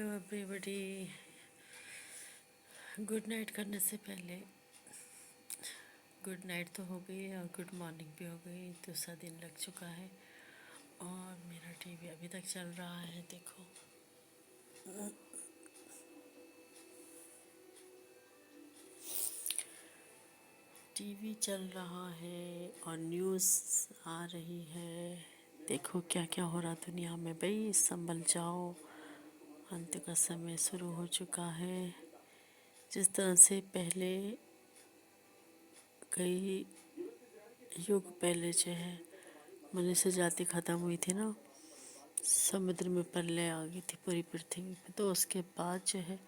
Everybody, good night करने से पहले गुड नाइट तो हो गई और गुड मॉर्निंग भी हो गई। दूसरा दिन लग चुका है और मेरा टीवी अभी तक चल रहा है। देखो, टीवी चल रहा है और न्यूज़ आ रही है। देखो क्या क्या हो रहा दुनिया में। भाई संभल जाओ, अंत का समय शुरू हो चुका है। जिस तरह से पहले कई युग पहले जो है मनुष्य जाति खत्म हुई थी ना, समुद्र में प्रलय आ गई थी पूरी पृथ्वी पे। तो उसके बाद जो है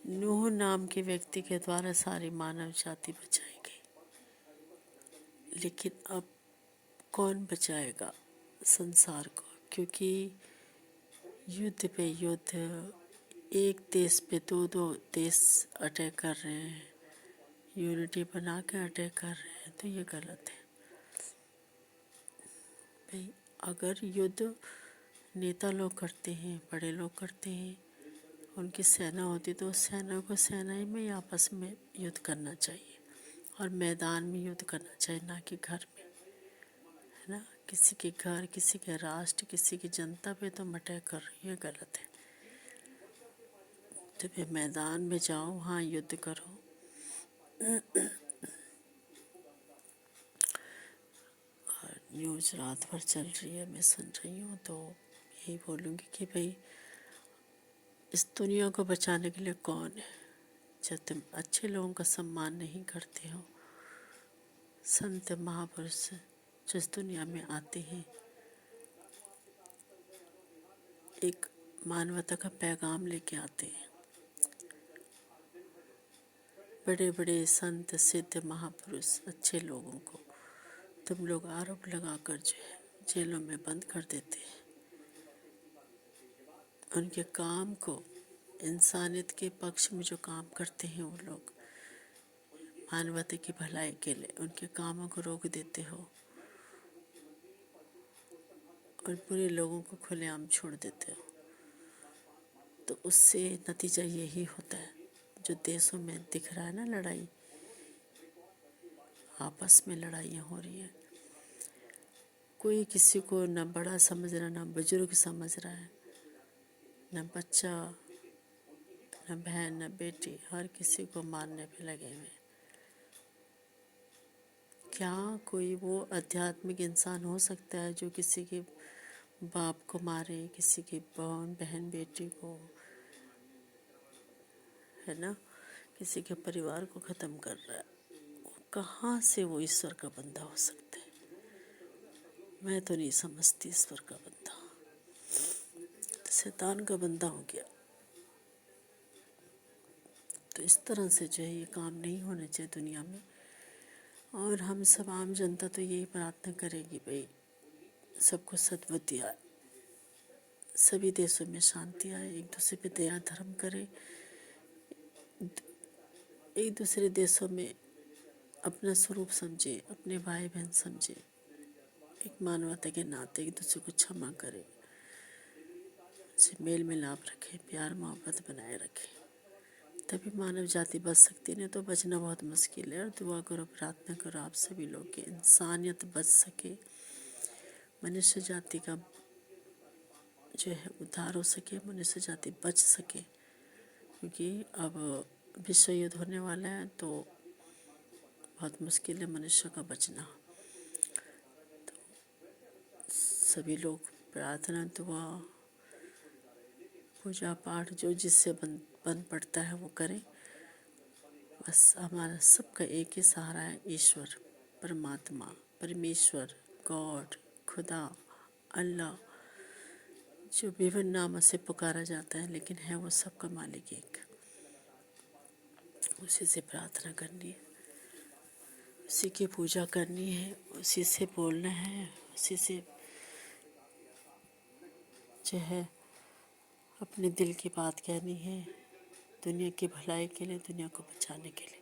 नूह नाम के व्यक्ति के द्वारा सारी मानव जाति बचाई गई। लेकिन अब कौन बचाएगा संसार को, क्योंकि युद्ध पे युद्ध, एक देश पे दो दो देश अटैक कर रहे हैं, यूनिटी बना के अटैक कर रहे हैं। तो ये गलत है भाई। अगर युद्ध नेता लोग करते हैं, बड़े लोग करते हैं, उनकी सेना होती तो उस सेना को सेना ही में आपस में युद्ध करना चाहिए और मैदान में युद्ध करना चाहिए, ना कि घर में, है ना। किसी के घर, किसी के राष्ट्र, किसी की जनता पे तुम अटैक कर रही है, गलत है। तो फिर मैदान में जाओ, वहाँ युद्ध करो। और न्यूज़ रात भर चल रही है, मैं सुन रही हूँ, तो यही बोलूँगी कि भाई इस दुनिया को बचाने के लिए कौन है। जब तुम अच्छे लोगों का सम्मान नहीं करते हो, संत महापुरुष जो इस दुनिया में आते हैं, एक मानवता का पैगाम लेके आते हैं। बड़े बड़े संत, सिद्ध, महापुरुष, अच्छे लोगों को तुम लोग आरोप लगाकर जो है जेलों में बंद कर देते हैं। उनके काम को, इंसानियत के पक्ष में जो काम करते हैं वो लोग, मानवता की भलाई के लिए उनके कामों को रोक देते हो और बुरे लोगों को खुलेआम छोड़ देते हो। तो उससे नतीजा यही होता है जो देशों में दिख रहा है ना, लड़ाई, आपस में लड़ाइयाँ हो रही हैं। कोई किसी को न बड़ा समझ रहा, न बुजुर्ग समझ रहा है, न बच्चा, न बहन, न बेटी, हर किसी को मारने पे लगे हुए। क्या कोई वो आध्यात्मिक इंसान हो सकता है जो किसी के बाप को मारे, किसी की बहन बेटी को, है ना, किसी के परिवार को ख़त्म कर रहा है? कहाँ से वो ईश्वर का बंदा हो सकता है? मैं तो नहीं समझती ईश्वर का बंदा, तो शैतान का बंदा हो गया। तो इस तरह से जो है ये काम नहीं होने चाहिए दुनिया में। और हम सब आम जनता तो यही प्रार्थना करेगी भाई सबको सद्बुद्धि आए, सभी देशों में शांति आए, एक दूसरे पे दया धर्म करे, एक दूसरे देशों में अपना स्वरूप समझे, अपने भाई बहन समझे, एक मानवता के नाते एक दूसरे को क्षमा करे, मेल मिलाप रखे, प्यार मोहब्बत बनाए रखे, तभी मानव जाति बच सकती। नहीं तो बचना बहुत मुश्किल है। और दुआ करो, प्रार्थना करो आप सभी लोग की इंसानियत बच सके, मनुष्य जाति का जो है उद्धार हो सके, मनुष्य जाति बच सके। क्योंकि अब विश्व युद्ध होने वाला है तो बहुत मुश्किल है मनुष्य का बचना। तो सभी लोग प्रार्थना, दुआ, पूजा पाठ जो जिससे बन पड़ता है वो करें। बस हमारा सबका एक ही सहारा है, ईश्वर, परमात्मा, परमेश्वर, गॉड, खुदा, अल्लाह, जो विभिन्न नामों से पुकारा जाता है, लेकिन है वो सबका मालिक एक। उसी से प्रार्थना करनी है, उसी की पूजा करनी है, उसी से बोलना है, उसी से जो है अपने दिल की बात कहनी है, दुनिया की भलाई के लिए, दुनिया को बचाने के लिए।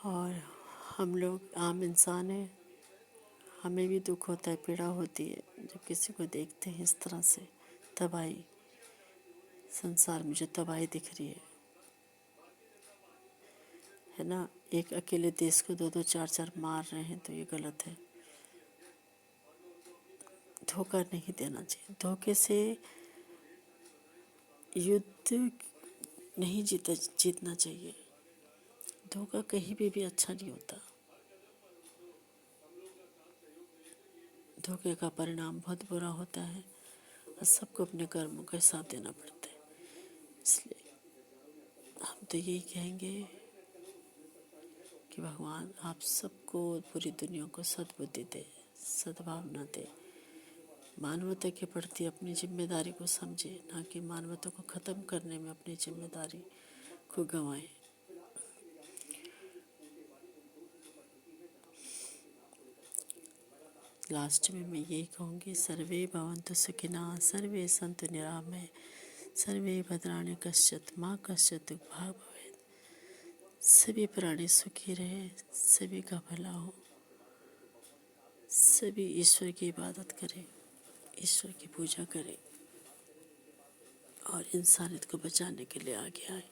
और हम लोग आम इंसान हैं, हमें भी दुख होता है, पीड़ा होती है जब किसी को देखते हैं इस तरह से तबाही, संसार में जो तबाही दिख रही है ना। एक अकेले देश को 2-2 4-4 मार रहे हैं तो ये गलत है। धोखा नहीं देना चाहिए, धोखे से युद्ध नहीं जीतना चाहिए। धोखा कहीं भी अच्छा नहीं होता। धोखे का परिणाम बहुत बुरा होता है और सबको अपने कर्मों का हिसाब देना पड़ता है। इसलिए हम तो यही कहेंगे कि भगवान आप सबको, पूरी दुनिया को सद्बुद्धि दे, सद्भावना दे, मानवता के प्रति अपनी जिम्मेदारी को समझे, ना कि मानवता को ख़त्म करने में अपनी जिम्मेदारी को गंवाए। लास्ट में मैं यही कहूँगी, सर्वे भवन्तु सुखिनः, सर्वे सन्तु निरामये, सर्वे भद्राणि पश्यन्तु मा कश्चित् दुःखभाग् भवेत्। सभी प्राणी सुखी रहे, सभी का भला हो, सभी ईश्वर की इबादत करें, ईश्वर की पूजा करें और इंसानियत को बचाने के लिए आगे आए।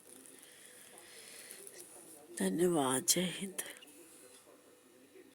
धन्यवाद। जय हिंद।